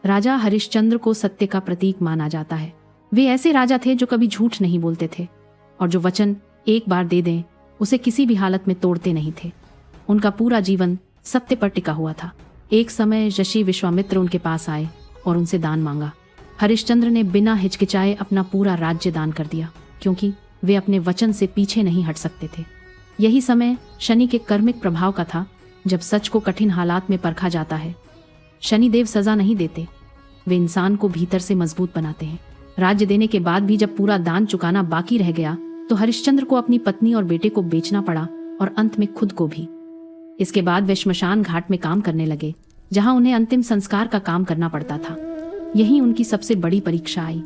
राजा हरिश्चंद्र को सत्य का प्रतीक माना जाता है। वे ऐसे राजा थे जो कभी झूठ नहीं बोलते थे और जो वचन एक बार दे दें उसे किसी भी हालत में तोड़ते नहीं थे। उनका पूरा जीवन सत्य पर टिका हुआ था। एक समय ऋषि विश्वामित्र उनके पास आए और उनसे दान मांगा। हरिश्चंद्र ने बिना हिचकिचाए अपना पूरा राज्य दान कर दिया, क्योंकि वे अपने वचन से पीछे नहीं हट सकते थे। यही समय शनि के कर्मिक प्रभाव का था, जब सच को कठिन हालात में परखा जाता है। शनिदेव सजा नहीं देते, वे इंसान को भीतर से मजबूत बनाते हैं। राज्य देने के बाद भी जब पूरा दान चुकाना बाकी रह गया तो हरिश्चंद्र को अपनी पत्नी और बेटे को बेचना पड़ा और अंत में खुद को भी। इसके बाद वे श्मशान घाट में काम करने लगे, जहां उन्हें अंतिम संस्कार का काम करना पड़ता था। यही उनकी सबसे बड़ी परीक्षा आई।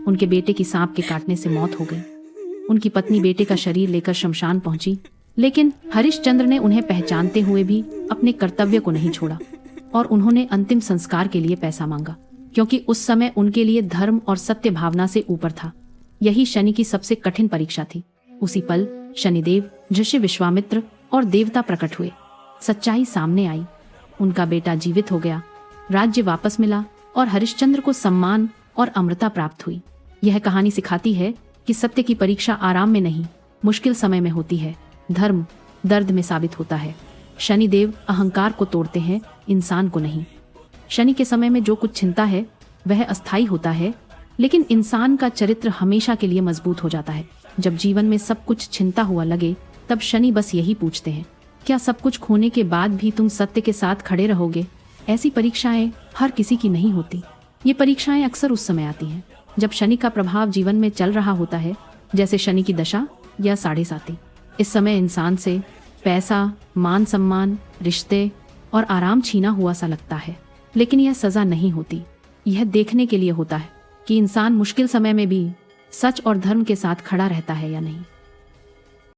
उनके बेटे की सांप के काटने से मौत हो गई। उनकी पत्नी बेटे का शरीर लेकर शमशान पहुंची, लेकिन हरिश्चंद्र ने उन्हें पहचानते हुए भी अपने कर्तव्य को नहीं छोड़ा और उन्होंने अंतिम संस्कार के लिए पैसा मांगा, क्योंकि उस समय उनके लिए धर्म और सत्य भावना से ऊपर था। यही शनि की सबसे कठिन परीक्षा थी। उसी पल शनिदेव, ऋषि विश्वामित्र और देवता प्रकट हुए। सच्चाई सामने आई। उनका बेटा जीवित हो गया, राज्य वापस मिला और हरिश्चंद्र को सम्मान और अमरता प्राप्त हुई। यह कहानी सिखाती है कि सत्य की परीक्षा आराम में नहीं, मुश्किल समय में होती है। धर्म दर्द में साबित होता है। शनिदेव अहंकार को तोड़ते हैं, इंसान को नहीं। शनि के समय में जो कुछ छिनता है वह अस्थायी होता है, लेकिन इंसान का चरित्र हमेशा के लिए मजबूत हो जाता है। जब जीवन में सब कुछ छिनता हुआ लगे, तब शनि बस यही पूछते हैं, क्या सब कुछ खोने के बाद भी तुम सत्य के साथ खड़े रहोगे? ऐसी परीक्षाएं हर किसी की नहीं होती। ये परीक्षाएं अक्सर उस समय आती हैं जब शनि का प्रभाव जीवन में चल रहा होता है, जैसे शनि की दशा या साढ़े साती। इस समय इंसान से पैसा, मान सम्मान, रिश्ते और आराम छीना हुआ सा लगता है, लेकिन यह सजा नहीं होती। यह देखने के लिए होता है कि इंसान मुश्किल समय में भी सच और धर्म के साथ खड़ा रहता है या नहीं।